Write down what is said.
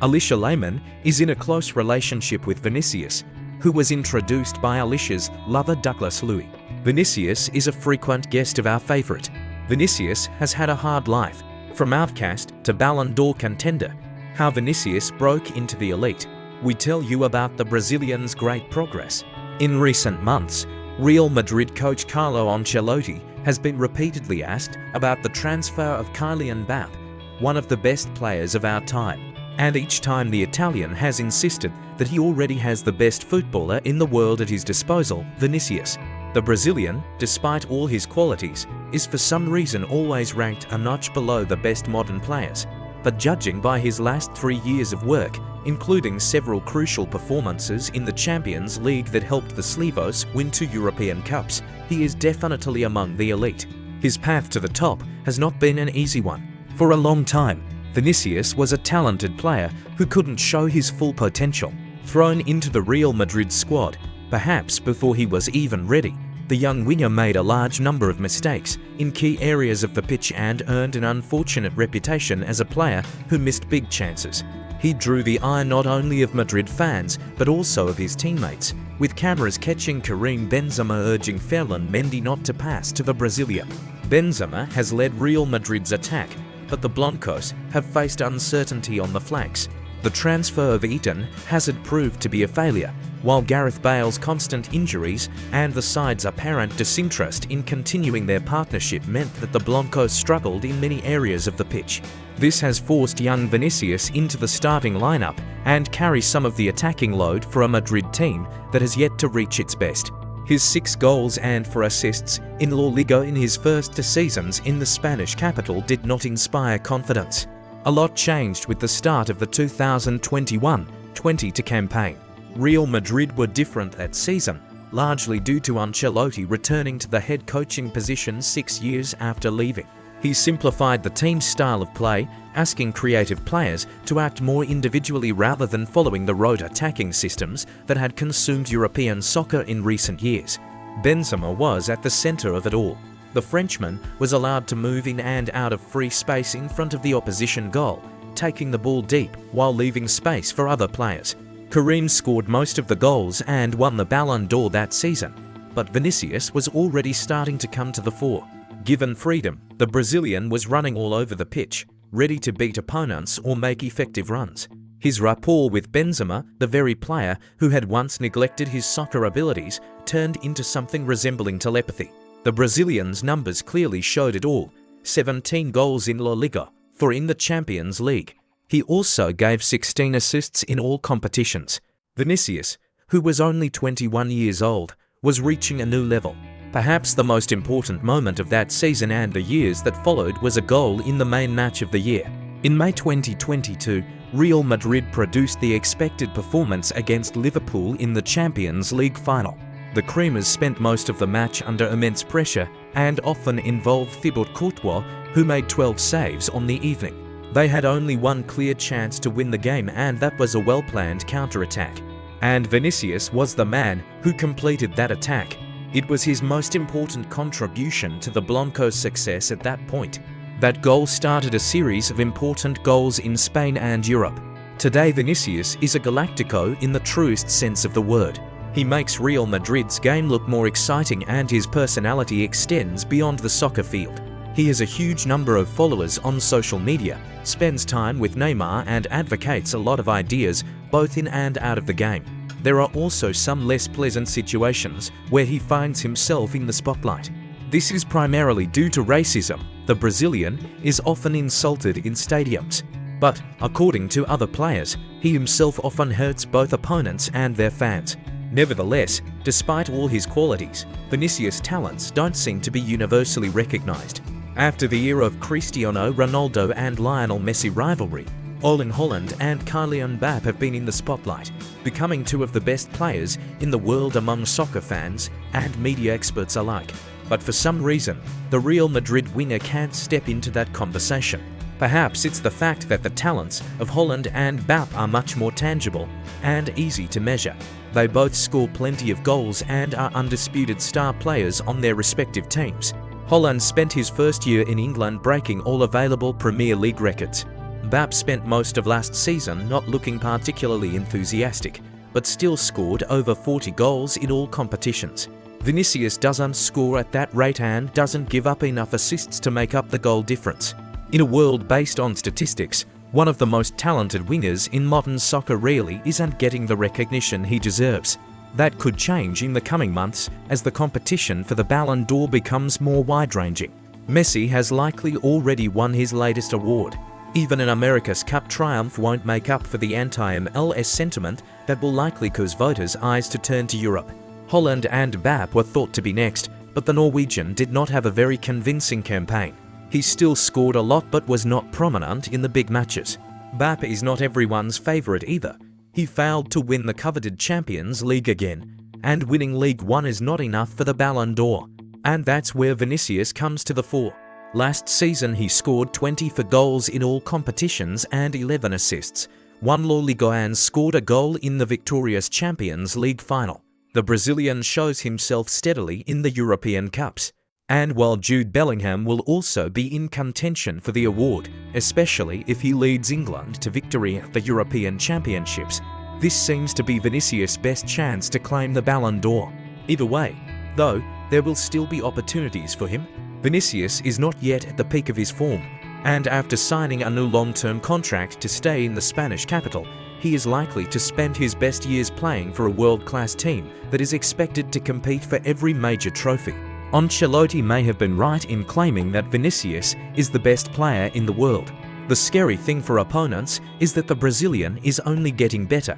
Alisha Lemman is in a close relationship with Vinicius, who was introduced by Alisha's lover Douglas Louis. Vinicius is a frequent guest of our favourite. Vinicius has had a hard life, from outcast to Ballon d'Or contender. How Vinicius broke into the elite. We tell you about the Brazilian's great progress. In recent months, Real Madrid coach Carlo Ancelotti has been repeatedly asked about the transfer of Kylian Mbappe, one of the best players of our time. And each time the Italian has insisted that he already has the best footballer in the world at his disposal, Vinicius. The Brazilian, despite all his qualities, is for some reason always ranked a notch below the best modern players. But judging by his last 3 years of work, including several crucial performances in the Champions League that helped the Slivos win 2 European Cups, he is definitely among the elite. His path to the top has not been an easy one. For a long time, Vinicius was a talented player who couldn't show his full potential. Thrown into the Real Madrid squad, perhaps before he was even ready, the young winger made a large number of mistakes in key areas of the pitch and earned an unfortunate reputation as a player who missed big chances. He drew the eye not only of Madrid fans, but also of his teammates, with cameras catching Karim Benzema urging Ferland Mendy not to pass to the Brazilian. Benzema has led Real Madrid's attack, but the Blancos have faced uncertainty on the flanks. The transfer of Eden Hazard proved to be a failure, while Gareth Bale's constant injuries and the side's apparent disinterest in continuing their partnership meant that the Blancos struggled in many areas of the pitch. This has forced young Vinicius into the starting lineup and carry some of the attacking load for a Madrid team that has yet to reach its best. His 6 goals and 4 assists in La Liga in his first 2 seasons in the Spanish capital did not inspire confidence. A lot changed with the start of the 2021-22 campaign. Real Madrid were different that season, largely due to Ancelotti returning to the head coaching position 6 years after leaving. He simplified the team's style of play, asking creative players to act more individually rather than following the rote attacking systems that had consumed European soccer in recent years. Benzema was at the centre of it all. The Frenchman was allowed to move in and out of free space in front of the opposition goal, taking the ball deep while leaving space for other players. Karim scored most of the goals and won the Ballon d'Or that season, but Vinicius was already starting to come to the fore. Given freedom, the Brazilian was running all over the pitch, ready to beat opponents or make effective runs. His rapport with Benzema, the very player who had once neglected his soccer abilities, turned into something resembling telepathy. The Brazilian's numbers clearly showed it all: 17 goals in La Liga, 4 in the Champions League. He also gave 16 assists in all competitions. Vinicius, who was only 21 years old, was reaching a new level. Perhaps the most important moment of that season and the years that followed was a goal in the main match of the year. In May 2022, Real Madrid produced the expected performance against Liverpool in the Champions League final. The Creamers spent most of the match under immense pressure and often involved Thibaut Courtois, who made 12 saves on the evening. They had only one clear chance to win the game, and that was a well-planned counter-attack. And Vinicius was the man who completed that attack. It was his most important contribution to the Blancos' success at that point. That goal started a series of important goals in Spain and Europe. Today Vinicius is a Galactico in the truest sense of the word. He makes Real Madrid's game look more exciting, and his personality extends beyond the soccer field. He has a huge number of followers on social media, spends time with Neymar and advocates a lot of ideas both in and out of the game. There are also some less pleasant situations where he finds himself in the spotlight. This is primarily due to racism. The Brazilian is often insulted in stadiums. But, according to other players, he himself often hurts both opponents and their fans. Nevertheless, despite all his qualities, Vinicius' talents don't seem to be universally recognized. After the era of Cristiano Ronaldo and Lionel Messi rivalry, Erling Haaland and Kylian Mbappe have been in the spotlight, becoming 2 of the best players in the world among soccer fans and media experts alike. But for some reason, the Real Madrid winger can't step into that conversation. Perhaps it's the fact that the talents of Haaland and Mbappe are much more tangible and easy to measure. They both score plenty of goals and are undisputed star players on their respective teams. Haaland spent his first year in England breaking all available Premier League records. Mbappe spent most of last season not looking particularly enthusiastic, but still scored over 40 goals in all competitions. Vinicius doesn't score at that rate and doesn't give up enough assists to make up the goal difference. In a world based on statistics, one of the most talented wingers in modern soccer really isn't getting the recognition he deserves. That could change in the coming months as the competition for the Ballon d'Or becomes more wide-ranging. Messi has likely already won his latest award. Even an America's Cup triumph won't make up for the anti-MLS sentiment that will likely cause voters' eyes to turn to Europe. Holland and Mbappe were thought to be next, but the Norwegian did not have a very convincing campaign. He still scored a lot but was not prominent in the big matches. Mbappe is not everyone's favourite either. He failed to win the coveted Champions League again, and winning League One is not enough for the Ballon d'Or. And that's where Vinicius comes to the fore. Last season he scored 24 goals in all competitions and 11 assists. One Ligoan scored a goal in the victorious Champions League final. The Brazilian shows himself steadily in the European Cups. And while Jude Bellingham will also be in contention for the award, especially if he leads England to victory at the European Championships, this seems to be Vinicius' best chance to claim the Ballon d'Or. Either way, though, there will still be opportunities for him. Vinicius is not yet at the peak of his form, and after signing a new long-term contract to stay in the Spanish capital, he is likely to spend his best years playing for a world-class team that is expected to compete for every major trophy. Ancelotti may have been right in claiming that Vinicius is the best player in the world. The scary thing for opponents is that the Brazilian is only getting better.